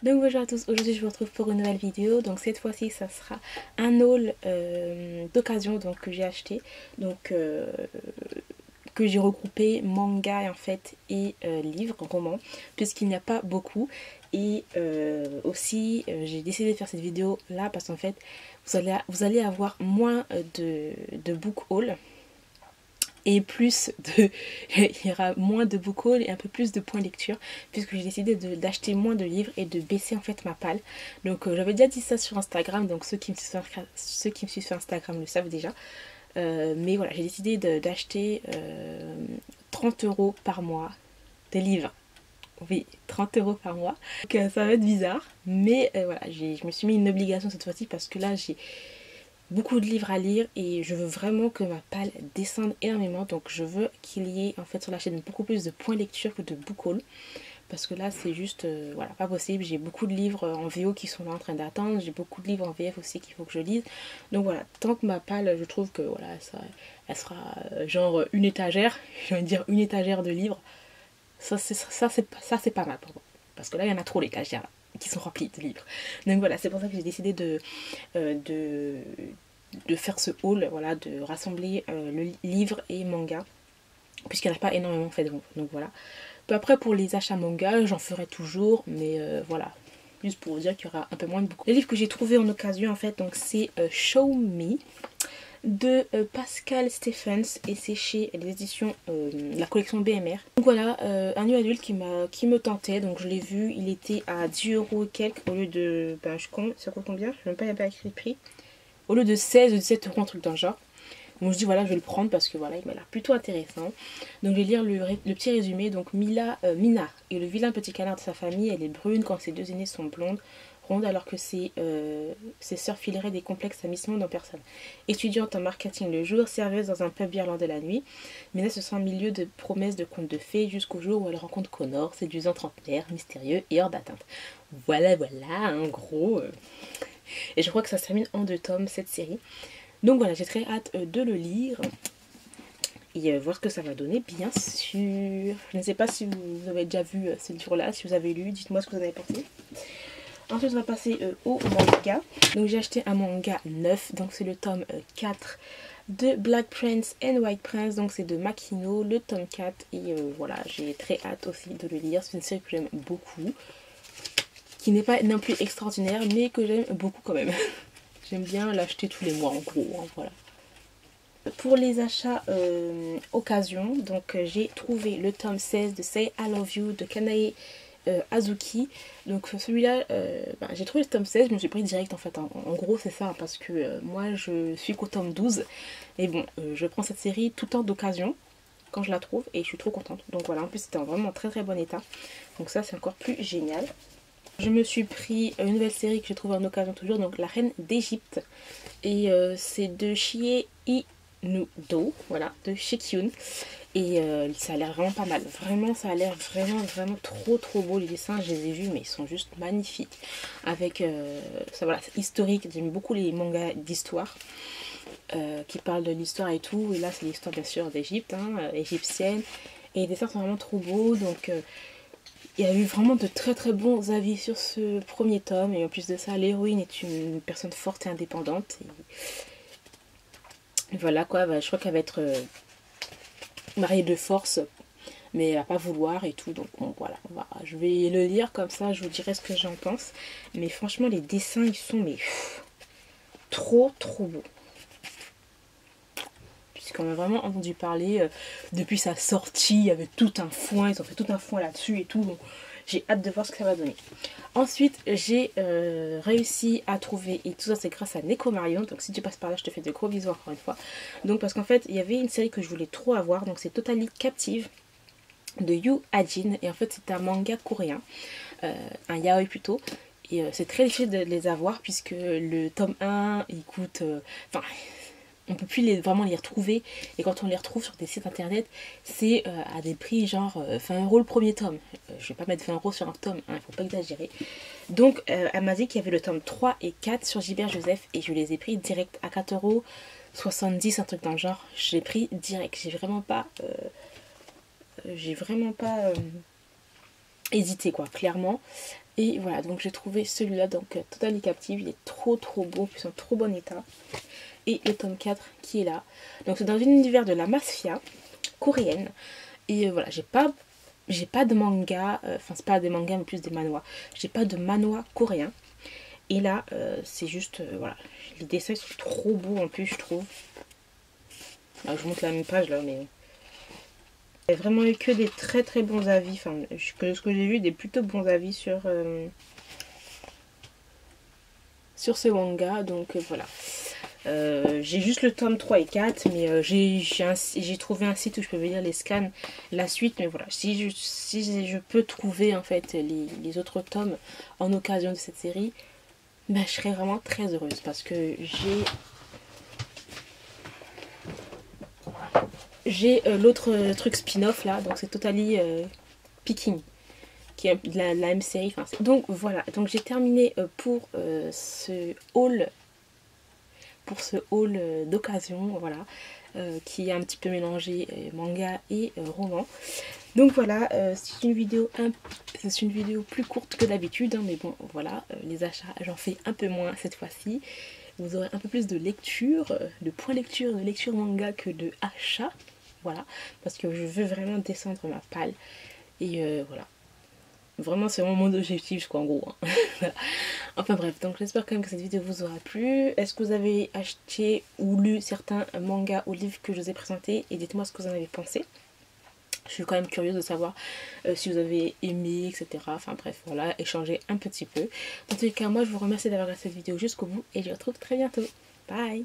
Donc bonjour à tous, aujourd'hui je vous retrouve pour une nouvelle vidéo. Donc cette fois-ci ça sera un haul d'occasion donc que j'ai acheté. Donc que j'ai regroupé manga en fait et livres, romans, puisqu'il n'y a pas beaucoup. Et aussi j'ai décidé de faire cette vidéo là parce qu'en fait vous allez avoir moins de book haul et plus de il y aura moins de book haul et un peu plus de points lecture, puisque j'ai décidé d'acheter moins de livres et de baisser en fait ma palle. Donc j'avais déjà dit ça sur Instagram, donc ceux qui me suivent sur Instagram le savent déjà. Mais voilà, j'ai décidé d'acheter 30 € par mois de livres. Oui, 30 € par mois. Donc ça va être bizarre, mais voilà, je me suis mis une obligation cette fois-ci parce que là j'ai beaucoup de livres à lire et je veux vraiment que ma palle descende énormément. Donc je veux qu'il y ait en fait sur la chaîne beaucoup plus de points lecture que de book haul, parce que là c'est juste voilà, pas possible. J'ai beaucoup de livres en VO qui sont là en train d'attendre, j'ai beaucoup de livres en VF aussi qu'il faut que je lise. Donc voilà, tant que ma palle, je trouve que voilà, elle sera genre une étagère, je vais dire une étagère de livres. Ça c'est pas mal pour moi, parce que là il y en a trop l'étagère là qui sont remplis de livres. Donc voilà, c'est pour ça que j'ai décidé euh, de, de faire ce haul, voilà, de rassembler le livre et manga, puisqu'il n'y en a pas énormément fait. Donc voilà. Peu après, pour les achats manga, j'en ferai toujours, mais voilà. Juste pour vous dire qu'il y aura un peu moins de beaucoup. Les livres que j'ai trouvé en occasion, en fait, donc c'est Show Me de Pascal Stephens, et c'est chez les éditions la collection BMR. Donc voilà, un nu adulte qui me tentait, donc je l'ai vu, il était à 10 € et quelques au lieu de, ben je compte, ça coûte combien? Je n'ai même pas, il n'y a pas écrit le prix. Au lieu de 16 ou 17 €, un truc dans le genre. Donc je dis voilà, je vais le prendre parce que voilà, il m'a l'air plutôt intéressant. Donc je vais lire le petit résumé. Donc Mina est le vilain petit canard de sa famille. Elle est brune quand ses deux aînées sont blondes, rondes, alors que ses sœurs fileraient des complexes à Miss Monde en personne. Étudiante en marketing le jour, serveuse dans un pub irlandais la nuit, Mina se sent au milieu de promesses de contes de fées jusqu'au jour où elle rencontre Connor, séduisant trentenaire, mystérieux et hors d'atteinte. Voilà, en gros. Et je crois que ça se termine en 2 tomes cette série. Donc voilà, j'ai très hâte de le lire et voir ce que ça va donner, bien sûr. Je ne sais pas si vous avez déjà vu ce livre-là, si vous avez lu, dites-moi ce que vous en avez pensé. Ensuite, on va passer au manga. Donc j'ai acheté un manga neuf, donc c'est le tome 4 de Black Prince and White Prince, donc c'est de Makino, le tome 4. Et voilà, j'ai très hâte aussi de le lire. C'est une série que j'aime beaucoup, qui n'est pas non plus extraordinaire, mais que j'aime beaucoup quand même. J'aime bien l'acheter tous les mois en gros, hein, voilà. Pour les achats occasion, donc j'ai trouvé le tome 16 de Say I Love You de Kanae Azuki. Donc celui-là, j'ai trouvé le tome 16, je me suis pris direct en fait. En gros c'est ça, hein, parce que moi je suis qu'au tome 12. Et bon, je prends cette série tout le temps d'occasion quand je la trouve et je suis trop contente. Donc voilà, en plus c'était en vraiment très très bon état. Donc ça c'est encore plus génial. Je me suis pris une nouvelle série que j'ai trouvée en occasion toujours, donc La Reine d'Égypte. Et c'est de Chie Inudo, voilà, de Shikyun. Et ça a l'air vraiment pas mal. Vraiment, ça a l'air vraiment trop beau. Les dessins, je les ai vus, mais ils sont juste magnifiques. Avec, ça voilà, c'est historique. J'aime beaucoup les mangas d'histoire qui parlent de l'histoire et tout. Et là, c'est l'histoire, bien sûr, d'Égypte, hein, égyptienne. Et les dessins sont vraiment trop beaux. Donc, il y a eu vraiment de très bons avis sur ce premier tome. Et en plus de ça, l'héroïne est une personne forte et indépendante. Et voilà quoi, je crois qu'elle va être mariée de force, mais elle va pas vouloir et tout. Donc bon, voilà, je vais le lire comme ça, je vous dirai ce que j'en pense. Mais franchement, les dessins, ils sont trop beaux. Puisqu'on a vraiment entendu parler depuis sa sortie, il y avait tout un foin, ils ont fait tout un foin là-dessus et tout. Donc j'ai hâte de voir ce que ça va donner. Ensuite, j'ai réussi à trouver, et tout ça c'est grâce à Neko Marion, donc si tu passes par là, je te fais de gros bisous encore une fois. Donc parce qu'en fait, il y avait une série que je voulais trop avoir, donc c'est Totally Captive de Yu Ajin, et en fait c'est un manga coréen, un yaoi plutôt. Et c'est très difficile de les avoir puisque le tome 1 il coûte... Enfin, on peut plus vraiment les retrouver, et quand on les retrouve sur des sites internet, c'est à des prix genre 20 € le premier tome. Je vais pas mettre 20 € sur un tome, hein, il faut pas exagérer. Donc elle m'a dit qu'il y avait le tome 3 et 4 sur Gilbert Joseph, et je les ai pris direct à 4,70 €, un truc dans le genre. J'ai pris direct, j'ai vraiment pas hésité quoi, clairement. Et voilà, donc j'ai trouvé celui-là, donc Totally Captive. Il est trop beau, puis en trop bon état. Et le tome 4 qui est là. Donc c'est dans l'univers de la mafia coréenne. Et voilà, j'ai pas de manga, enfin c'est pas des mangas mais plus des manhwas. J'ai pas de manhwa coréen. Et là, c'est juste, voilà, les dessins sont trop beaux en plus, je trouve. Alors, je vous montre la même page là, mais... Il y a vraiment eu que des très bons avis, enfin, ce que j'ai vu, des plutôt bons avis sur ce manga, donc voilà. J'ai juste le tome 3 et 4, mais j'ai trouvé un site où je peux lire les scans, la suite, mais voilà, si je peux trouver en fait les autres tomes en occasion de cette série, ben, je serais vraiment très heureuse parce que j'ai l'autre truc spin-off là, donc c'est Totally Picking, qui est la même série. Enfin, donc voilà, donc j'ai terminé pour ce haul d'occasion, voilà, qui est un petit peu mélangé manga et roman. Donc voilà, c'est une vidéo plus courte que d'habitude, hein, mais bon voilà, les achats j'en fais un peu moins cette fois-ci. Vous aurez un peu plus de lecture, de points lecture, de lecture manga que de achat. Voilà, parce que je veux vraiment descendre ma palle. Et voilà. Vraiment, c'est vraiment mon objectif, quoi, en gros. Hein. Enfin bref, donc j'espère quand même que cette vidéo vous aura plu. Est-ce que vous avez acheté ou lu certains mangas ou livres que je vous ai présentés? Et dites-moi ce que vous en avez pensé. Je suis quand même curieuse de savoir si vous avez aimé, etc. Enfin bref, voilà, échanger un petit peu. En tout cas, moi je vous remercie d'avoir regardé cette vidéo jusqu'au bout et je vous retrouve très bientôt. Bye!